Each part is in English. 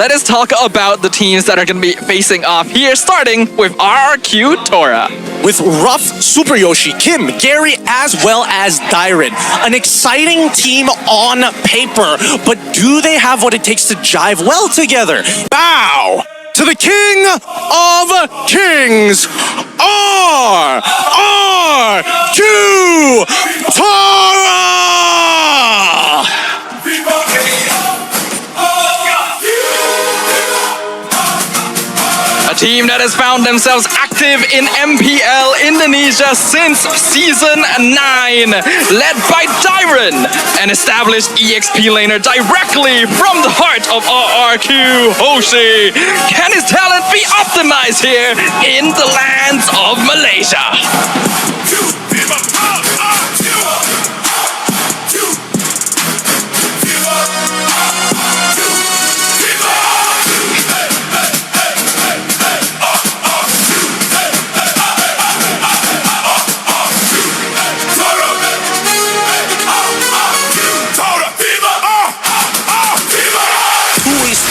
let us talk about the teams that are going to be facing off here, starting with RRQ TORA. With Rough, SUPERYOSHI, Kim, Gary, as well as DYRENN. An exciting team on paper, but do they have what it takes to jive well together? Bow to the King of Kings, RRQ TORA! A team that has found themselves active in MPL Indonesia since Season 9, led by DYRENN, an established EXP laner directly from the heart of RRQ Hoshi. Can his talent be optimized here in the lands of Malaysia?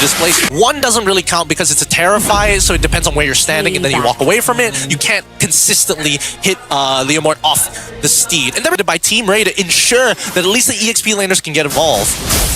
Displace. One doesn't really count because it's a Terrify, so it depends on where you're standing and then you walk away from it. You can't consistently hit Leomord off the steed. And they're by Team Rey to ensure that at least the EXP laners can get involved.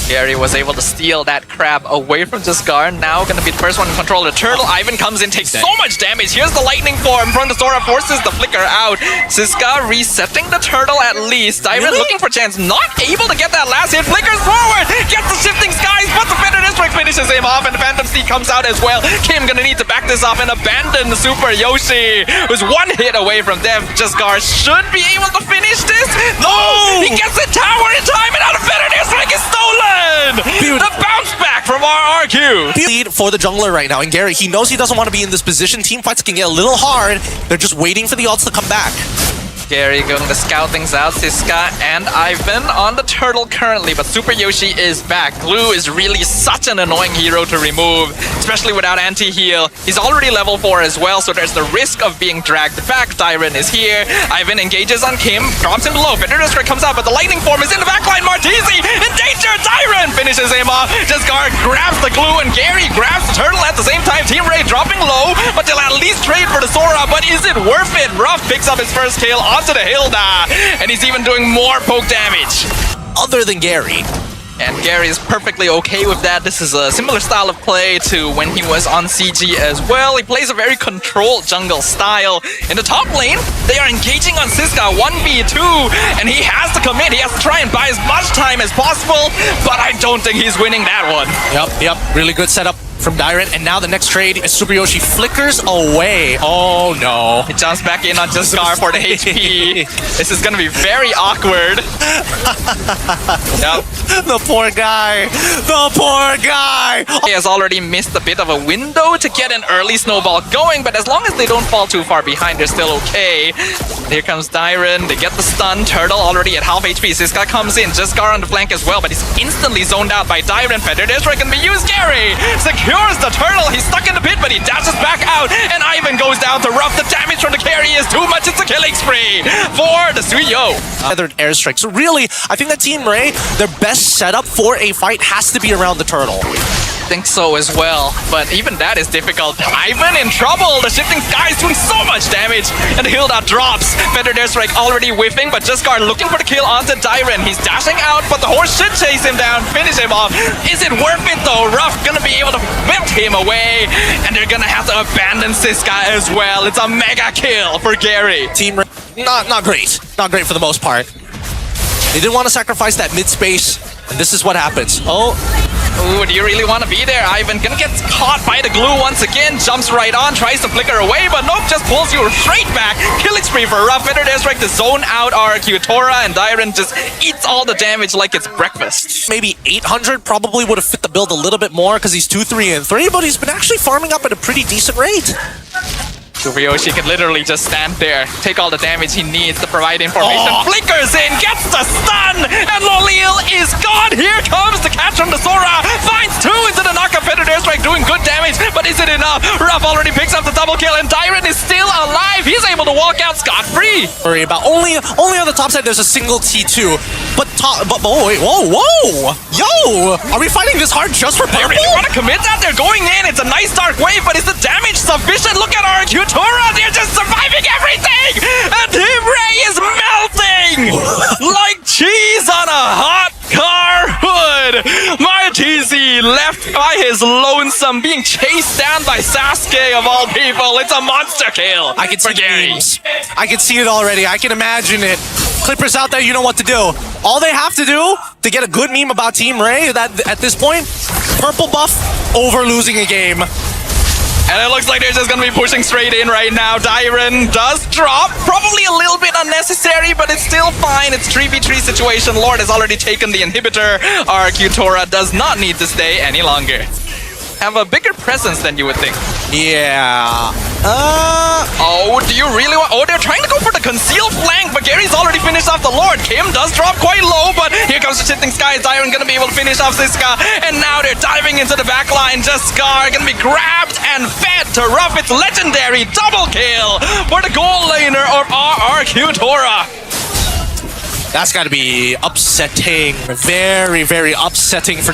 Gary was able to steal that crab away from Jesgar. Now going to be the first one to control the turtle. Ivan comes in, takes so much damage. Here's the lightning form from the Sora, forces the flicker out. Siska resetting the turtle at least. DYRENN looking for chance, not able to get that last hit. Flickers forward, gets the shifting skies, but the Feather District finishes him off, and the Phantom Steed comes out as well. Kim gonna need to back this off and abandon the SUPERYOSHI, who's one hit away from death. Jesgar should be able to finish this. No! He gets the tower in time, and now the Feather District is stolen! The bounce back from RRQ. Lead for the jungler right now, and Gary, he knows he doesn't want to be in this position. Team fights can get a little hard. They're just waiting for the ults to come back. Gary going to scout things out. Siska and Ivan on the turtle currently, but SUPERYOSHI is back. Glue is really such an annoying hero to remove, especially without anti-heal. He's already level 4 as well, so there's the risk of being dragged back. DYRENN is here. Ivan engages on Kim, drops him below. Feather District comes out, but the lightning form is in the backline. Martizi in danger. DYRENN finishes him off. Jesgar grabs the glue, and Gary grabs the turtle at the same time. Team Rey dropping low, but they'll at least trade for the Sora. But is it worth it? Ruff picks up his first kill onto the Hilda, and he's even doing more poke damage. Other than Gary. And Gary is perfectly okay with that. This is a similar style of play to when he was on CG as well. He plays a very controlled jungle style. In the top lane, they are engaging on Siska 1v2, and he has to commit. He has to try and buy as much time as possible, but I don't think he's winning that one. Yep. Really good setup from DYRENN, and now the next trade is SUPERYOSHI flickers away. Oh no. It jumps back in on Jesgar for the HP. This is gonna be very awkward. Yep. The poor guy. The poor guy. He has already missed a bit of a window to get an early snowball going, but as long as they don't fall too far behind, they're still okay. Here comes DYRENN. They get the stun. Turtle already at half HP. Siska comes in. Jesgar on the flank as well, but he's instantly zoned out by DYRENN. Feather District can be used. Gary secures the turtle. He's stuck in the pit, but he dashes back out, and Ivan goes down to Rough. The damage from the carry is too much. It's a killing spree for the Suyo. Feathered airstrike. So really, I think that Team Rey, their best setup for a fight has to be around the turtle. I think so as well, but even that is difficult. Ivan in trouble. The shifting sky is doing so much damage, and the Hilda drops. Feather District already whiffing, but Jesgar looking for the kill onto DYRENN. He's dashing out, but the horse should chase him down, finish him off. Is it worth it though? Ruff gonna be able to melt him away, and they're gonna have to abandon Siska as well. It's a mega kill for Gary. Team Rey, not great. Not great for the most part. They didn't want to sacrifice that mid space, and this is what happens. Ooh, do you really want to be there? Ivan gonna get caught by the glue once again. Jumps right on, tries to flicker away, but nope, just pulls you straight back. Killing spree for Rough. Feather District to zone out RRQ TORA, and DYRENN just eats all the damage like it's breakfast. Maybe 800 probably would have fit the build a little bit more because he's 2, 3, and 3, but he's been actually farming up at a pretty decent rate. SUPERYOSHI can literally just stand there, take all the damage he needs to provide information. Flickers in, gets the stun, and Lolil is gone. Here comes the catch from the Sora. Finds 2 into the knockup. Feather District doing good damage, but is it enough? Ruff already picks up the double kill, and DYRENN is still alive. He's able to walk out scot-free. Worry about only on the top side there's a single T2, but top. But oh, wait, whoa! Yo! Are we fighting this hard just for They purple? really want to commit that? They're going in. It's a nice dark wave, but is the damage sufficient? Look at RRQ TORA. They're just surviving everything. And Team Rey is melting like cheese on a hot car hood. Martizi left by his lonesome, being chased down by Sasuke of all people. It's a monster kill. I can see for Gary. memes. I can see it already. I can imagine it. Clippers out there, you know what to do. All they have to do to get a good meme about Team Rey that at this point, purple buff over losing a game. And it looks like they're just going to be pushing straight in right now. DYRENN does drop. Probably a little bit unnecessary, but it's still fine. It's 3v3 situation. Lord has already taken the inhibitor. RRQ TORA does not need to stay any longer. Have a bigger presence than you would think. Yeah. Oh, do you really want... Oh, they're trying to go for the concealed flank, but Gary's already finished off the Lord. Kim does drop quite low, but here comes the shifting sky. DYRENN gonna be able to finish off Ziska, and now they're diving into the back line. Scar gonna be grabbed and fed to Ruff. It's legendary double kill for the goal laner of RRQ TORA. That's got to be upsetting. Very, very upsetting for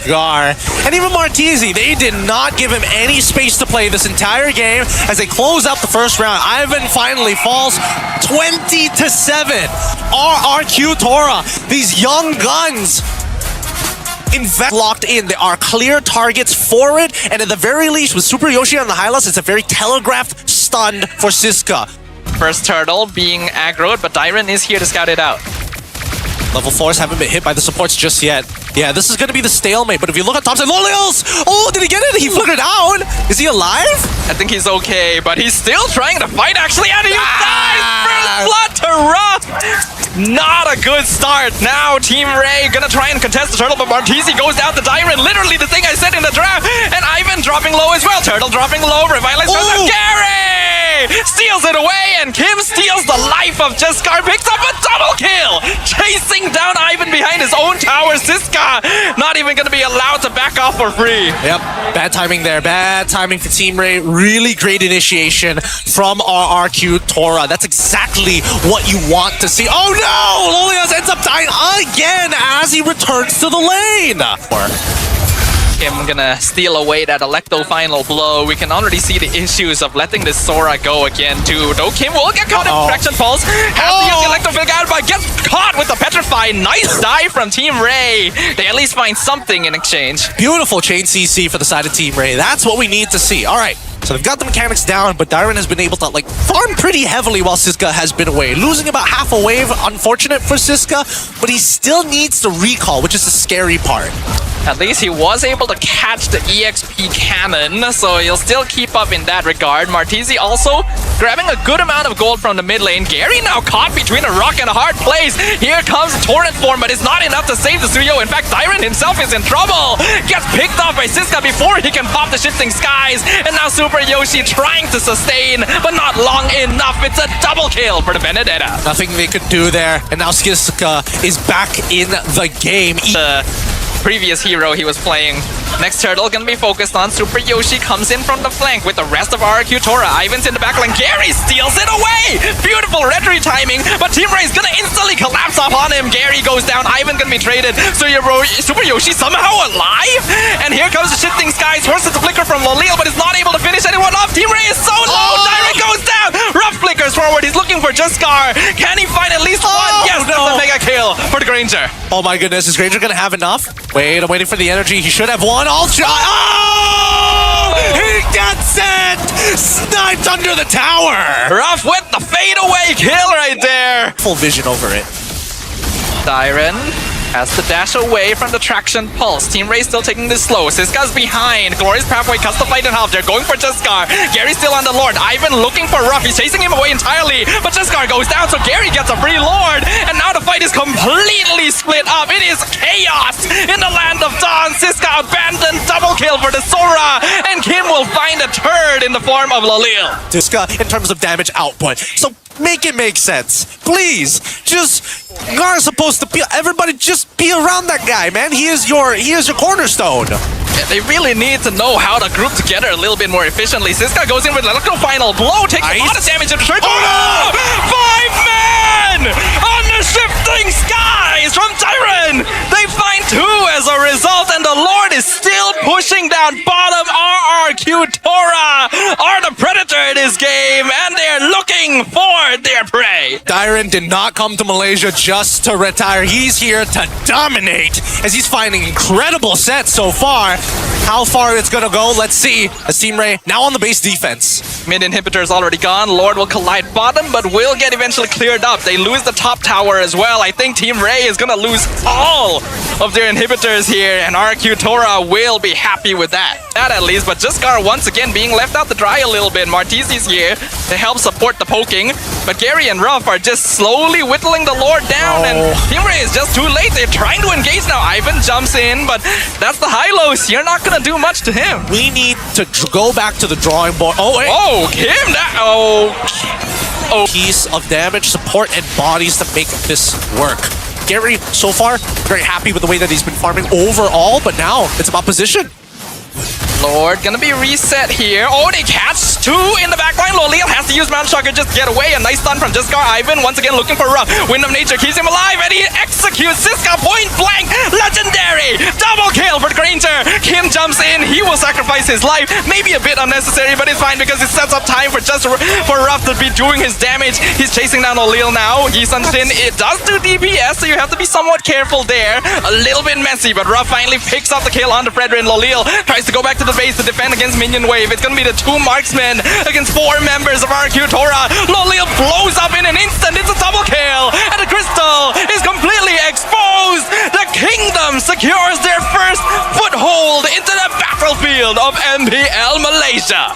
Gar. And even Martizi, they did not give him any space to play this entire game as they close out the first round. Ivan finally falls 20-7. RRQ TORA, these young guns, locked in. There are clear targets for it, and at the very least, with SUPERYOSHI on the Hylos, it's a very telegraphed stun for Siska. First turtle being aggroed, but DYRENN is here to scout it out. Level 4s haven't been hit by the supports just yet. Yeah, this is going to be the stalemate, but if you look at top side, Lolios! Oh, did he get it? He flickered out! Is he alive? I think he's okay, but he's still trying to fight actually, and he dies! First blood to Ruff! Not a good start. Now Team Rey gonna try and contest the turtle, but Martizi goes down to DYRENN. Literally the thing I said in the draft. And Ivan dropping low as well. Turtle dropping low. Revitalize goes up. Gary steals it away, and Kim steals the life of Scar. Picks up a double kill. Chasing down Ivan behind his own tower. Siska not even gonna be allowed to back off for free. Yep, bad timing there. Bad timing for Team Rey. Really great initiation from RRQ TORA. That's exactly what you want to see. Oh no! Lolios ends up dying again as he returns to the lane. Kim gonna steal away that Electo final blow. We can already see the issues of letting this Sora go again too. Though Kim will get caught in Fraction Pulse. Has to use the Electro Field, but gets caught with the Petrify. Nice dive from Team Rey. They at least find something in exchange. Beautiful chain CC for the side of Team Rey. That's what we need to see. All right. So they've got the mechanics down, but DYRENN has been able to farm pretty heavily while Siska has been away. Losing about half a wave, unfortunate for Siska, but he still needs to recall, which is the scary part. At least he was able to catch the EXP cannon, so he'll still keep up in that regard. Martizi also grabbing a good amount of gold from the mid lane. Gary now caught between a rock and a hard place. Here comes Torrent form, but it's not enough to save the studio. In fact, DYRENN himself is in trouble. Gets picked off by Siska before he can pop the shifting skies. And now SUPERYOSHI trying to sustain, but not long enough. It's a double kill for the Benedetta. Nothing they could do there. And now Siska is back in the game. Previous hero he was playing. Next turtle gonna be focused on. SUPERYOSHI comes in from the flank with the rest of RRQ TORA. Ivan's in the backline. Gary steals it away! Beautiful retry timing, but Team Rey's gonna instantly collapse off on him. Gary goes down. Ivan gonna be traded. So SUPERYOSHI somehow alive? And here comes the shifting skies. Forces the flicker from Lolil, but is not able to finish anyone off. Team Rey is so low. DYRENN goes down. Ruff flickers forward. He's looking for Scar. Can he find at least one? Yes, that's a mega kill for the Granger. Oh my goodness, is Granger gonna have enough? Wait, I'm waiting for the energy. He should have one. All shot. Oh! He gets it! Sniped under the tower! Ruff with the fadeaway kill right there. Full vision over it. DYRENN has to dash away from the traction pulse. Team Rey still taking this slow. Siska's behind. Glorious Pathway cuts the fight in half. They're going for Scar. Gary's still on the Lord. Ivan looking for Ruff. He's chasing him away entirely. But Scar goes down, so Gary gets a free Lord. And now the fight is completely split up. It is chaos in the land of Dawn. Siska abandoned. Double kill for the Sora. And Kim will find a turd in the form of Lolil. Siska in terms of damage output. So make it make sense. Please. Just Gar's supposed to be, everybody just be around that guy, man. He is your cornerstone. Yeah, they really need to know how to group together a little bit more efficiently. Siska goes in with Electro Final Blow, takes a lot of damage in the turret. Oh no! 5 men on the shifting dazzling skies from DYRENN. They find 2 as a result, and the Lord is still pushing down bottom. RRQ TORA are the predator in this game, and they're looking for their prey. DYRENN did not come to Malaysia just to retire. He's here to dominate as he's finding incredible sets so far. How far it's gonna go, let's see. As Team Rey now on the base defense. Mid inhibitor is already gone. Lord will collide bottom, but will get eventually cleared up. They lose the top tower as well. I think Team Rey is gonna lose all of their inhibitors here, and RRQ TORA will be happy with that. That at least, but Jiskar once again being left out to dry a little bit. Martizi's here to help support the poking, but Gary and Ruff are just slowly whittling the Lord down, and Team Rey is just too late. They're trying to engage now. Ivan jumps in, but that's the high-lows. You're not gonna do much to him. We need to go back to the drawing board. Oh, wait. Oh, Kim, that... Oh. Piece of damage, support, and bodies to make this work. Gary, so far, very happy with the way that he's been farming overall, but now it's about position. Lord gonna be reset here. Oh, they catch 2 in the backline. Lolil has to use Mount Shocker just to get away. A nice stun from Jiskar. Ivan once again looking for Ruff. Wind of Nature keeps him alive, and he executes Siska point blank. Legendary double kill for the Granger. Kim jumps in. He will sacrifice his life. Maybe a bit unnecessary, but it's fine because it sets up time for Ruff to be doing his damage. He's chasing down Lolil now. Yisun Shin, it does do DPS, so you have to be somewhat careful there. A little bit messy, but Ruff finally picks up the kill onto Fredrin. Lolil tries to go back to the base to defend against minion wave. It's gonna be the 2 marksmen against 4 members of RRQ TORA. Lolil blows up in an instant. It's a double kill, and the crystal is completely exposed. The kingdom secures their first foothold into the battlefield of MPL Malaysia.